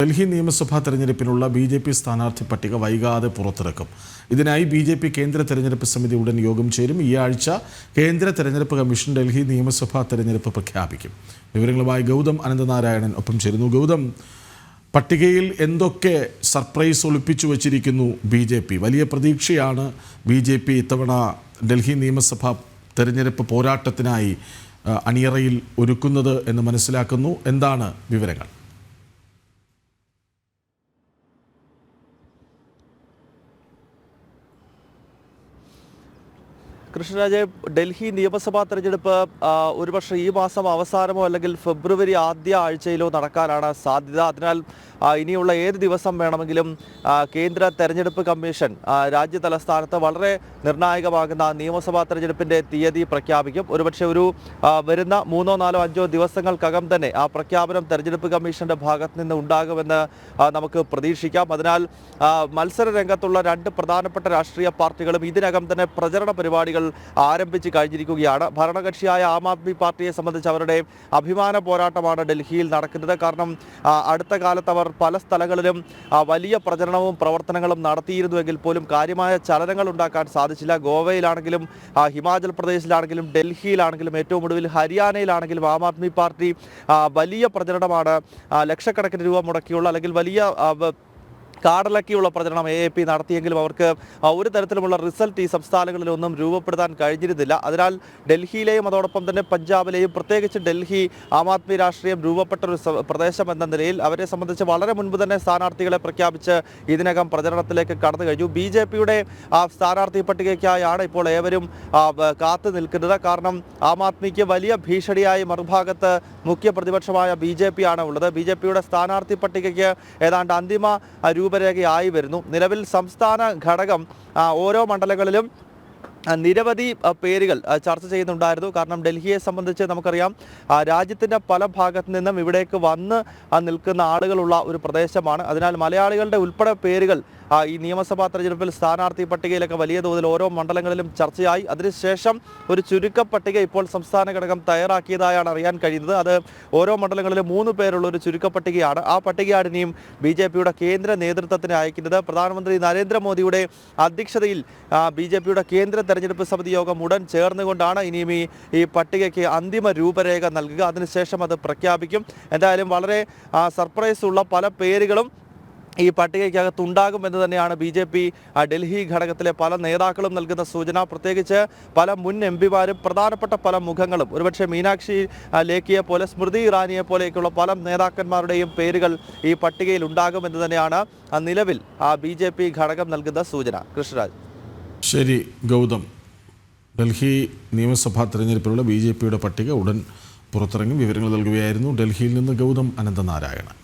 ഡൽഹി നിയമസഭാ തെരഞ്ഞെടുപ്പിനുള്ള ബി.ജെ.പി. സ്ഥാനാർത്ഥി പട്ടിക വൈകാതെ പുറത്തിറക്കും. ഇതിനായി ബി.ജെ.പി. കേന്ദ്ര തെരഞ്ഞെടുപ്പ് സമിതി ഉടൻ യോഗം ചേരും. ഈ ആഴ്ച കേന്ദ്ര തെരഞ്ഞെടുപ്പ് കമ്മീഷൻ ഡൽഹി നിയമസഭാ തെരഞ്ഞെടുപ്പ് പ്രഖ്യാപിക്കും. വിവരങ്ങളുമായി ഗൗതം അനന്തനാരായണൻ ഒപ്പം ചേരുന്നു. ഗൗതം, പട്ടികയിൽ എന്തൊക്കെ സർപ്രൈസ് ഒളിപ്പിച്ചു വച്ചിരിക്കുന്നു ബി.ജെ.പി.? വലിയ പ്രതീക്ഷയാണ് ബി.ജെ.പി. ഇത്തവണ ഡൽഹി നിയമസഭാ തെരഞ്ഞെടുപ്പ് പോരാട്ടത്തിനായി അണിയറയിൽ ഒരുക്കുന്നത് എന്ന് മനസ്സിലാക്കുന്നു. എന്താണ് വിവരങ്ങൾ? കൃഷ്ണരാജ്, ഡൽഹി നിയമസഭാ തെരഞ്ഞെടുപ്പ് ഒരുപക്ഷെ ഈ മാസം അവസാനമോ അല്ലെങ്കിൽ ഫെബ്രുവരി ആദ്യ ആഴ്ചയിലോ നടക്കാനാണ് സാധ്യത. അതിനാൽ ഇനിയുള്ള ഏത് ദിവസം വേണമെങ്കിലും കേന്ദ്ര തെരഞ്ഞെടുപ്പ് കമ്മീഷൻ രാജ്യ തലസ്ഥാനത്ത് വളരെ നിർണായകമാകുന്ന നിയമസഭാ തെരഞ്ഞെടുപ്പിൻ്റെ തീയതി പ്രഖ്യാപിക്കും. ഒരുപക്ഷെ വരുന്ന 3, 4, 5 ദിവസങ്ങൾക്കകം തന്നെ ആ പ്രഖ്യാപനം തെരഞ്ഞെടുപ്പ് കമ്മീഷന്റെ ഭാഗത്ത് നിന്ന് ഉണ്ടാകുമെന്ന് നമുക്ക് പ്രതീക്ഷിക്കാം. അതിനാൽ മത്സര രംഗത്തുള്ള 2 പ്രധാനപ്പെട്ട രാഷ്ട്രീയ പാർട്ടികളും ഇതിനകം തന്നെ പ്രചരണ പരിപാടികൾ ആരംഭിച്ച് കഴിഞ്ഞിരിക്കുകയാണ്. ഭരണകക്ഷിയായ ആം ആദ്മി പാർട്ടിയെ സംബന്ധിച്ച് അവരുടെ അഭിമാന പോരാട്ടമാണ് ഡൽഹിയിൽ നടക്കുന്നത്. കാരണം അടുത്ത കാലത്ത് അവർ പല സ്ഥലങ്ങളിലും വലിയ പ്രചരണവും പ്രവർത്തനങ്ങളും നടത്തിയിരുന്നുവെങ്കിൽ പോലും കാര്യമായ ചലനങ്ങൾ ഉണ്ടാക്കാൻ സാധിച്ചില്ല. ഗോവയിലാണെങ്കിലും ഹിമാചൽ പ്രദേശിലാണെങ്കിലും ഡൽഹിയിലാണെങ്കിലും ഏറ്റവും ഒടുവിൽ ഹരിയാനയിലാണെങ്കിലും ആം ആദ്മി പാർട്ടി വലിയ പ്രചരണമാണ് ലക്ഷക്കണക്കിന് രൂപ മുടക്കിയുള്ള അല്ലെങ്കിൽ വലിയ കാടലക്കിയുള്ള പ്രചരണം AAP നടത്തിയെങ്കിലും അവർക്ക് ഒരു തരത്തിലുമുള്ള റിസൾട്ട് ഈ സംസ്ഥാനങ്ങളിലൊന്നും രൂപപ്പെടുത്താൻ കഴിഞ്ഞിരുന്നില്ല. അതിനാൽ ഡൽഹിയിലെയും അതോടൊപ്പം തന്നെ പഞ്ചാബിലെയും പ്രത്യേകിച്ച് ഡൽഹി ആം ആദ്മി രാഷ്ട്രീയം രൂപപ്പെട്ട ഒരു പ്രദേശം എന്ന നിലയിൽ അവരെ സംബന്ധിച്ച് വളരെ മുൻപ് തന്നെ സ്ഥാനാർത്ഥികളെ പ്രഖ്യാപിച്ച് ഇതിനകം പ്രചരണത്തിലേക്ക് കടന്നു കഴിഞ്ഞു. ബി.ജെ.പിയുടെ സ്ഥാനാർത്ഥി പട്ടികയ്ക്കായാണ് ഇപ്പോൾ ഏവരും കാത്തു നിൽക്കുന്നത്. കാരണം ആം ആദ്മിക്ക് വലിയ ഭീഷണിയായി മറുഭാഗത്ത് മുഖ്യ പ്രതിപക്ഷമായ ബി.ജെ.പി. ആണ് ഉള്ളത്. ബി.ജെ.പിയുടെ സ്ഥാനാർത്ഥി പട്ടികയ്ക്ക് ഏതാണ്ട് അന്തിമ രൂപരേഖയായി വരുന്നു. നിലവിൽ സംസ്ഥാന ഘടകം ഓരോ മണ്ഡലങ്ങളിലും നിരവധി പേരുകൾ ചർച്ച ചെയ്യുന്നുണ്ടായിരുന്നു. കാരണം ഡൽഹിയെ സംബന്ധിച്ച് നമുക്കറിയാം, രാജ്യത്തിൻ്റെ പല ഭാഗത്തു നിന്നും ഇവിടേക്ക് വന്ന് നിൽക്കുന്ന ആളുകളുള്ള ഒരു പ്രദേശമാണ്. അതിനാൽ മലയാളികളുടെ ഉൾപ്പെടെ പേരുകൾ ഈ നിയമസഭാ തെരഞ്ഞെടുപ്പിൽ സ്ഥാനാർത്ഥി പട്ടികയിലൊക്കെ വലിയ തോതിൽ ഓരോ മണ്ഡലങ്ങളിലും ചർച്ചയായി. അതിനുശേഷം ഒരു ചുരുക്ക പട്ടിക ഇപ്പോൾ സംസ്ഥാന ഘടകം തയ്യാറാക്കിയതായാണ് അറിയാൻ കഴിയുന്നത്. അത് ഓരോ മണ്ഡലങ്ങളിലും 3 പേരുള്ള ഒരു ചുരുക്ക പട്ടികയാണ്. ആ പട്ടികയാണ് ഇനിയും ബി.ജെ.പിയുടെ കേന്ദ്ര നേതൃത്വത്തിന് അയക്കുന്നത്. പ്രധാനമന്ത്രി നരേന്ദ്രമോദിയുടെ അധ്യക്ഷതയിൽ ബി.ജെ.പിയുടെ കേന്ദ്ര തെരഞ്ഞെടുപ്പ് സമിതി യോഗം ഉടൻ ചേർന്നുകൊണ്ടാണ് ഇനിയും ഈ പട്ടികയ്ക്ക് അന്തിമ രൂപരേഖ നൽകുക. അതിനുശേഷം അത് പ്രഖ്യാപിക്കും. എന്തായാലും വളരെ സർപ്രൈസ് ഉള്ള പല പേരുകളും ഈ പട്ടികയ്ക്കകത്തുണ്ടാകുമെന്ന് തന്നെയാണ് ബി.ജെ.പി. ഡൽഹി ഘടകത്തിലെ പല നേതാക്കളും നൽകുന്ന സൂചന. പ്രത്യേകിച്ച് പല മുൻ എംപിമാരും പ്രധാനപ്പെട്ട പല മുഖങ്ങളും ഒരുപക്ഷെ മീനാക്ഷി ലേഖിയെ പോലെ സ്മൃതി ഇറാനിയെ പോലെയൊക്കെയുള്ള പല നേതാക്കന്മാരുടെയും പേരുകൾ ഈ പട്ടികയിൽ ഉണ്ടാകുമെന്ന് തന്നെയാണ് നിലവിൽ ബി.ജെ.പി. ഘടകം നൽകുന്ന സൂചന. കൃഷ്ണരാജ്. ശരി ഗൗതം, ഡൽഹി നിയമസഭാ തെരഞ്ഞെടുപ്പിലുള്ള ബി.ജെ.പിയുടെ പട്ടിക ഉടൻ പുറത്തിറങ്ങി വിവരങ്ങൾ നൽകുകയായിരുന്നു ഡൽഹിയിൽ നിന്ന് ഗൗതം അനന്തനാരായണൻ.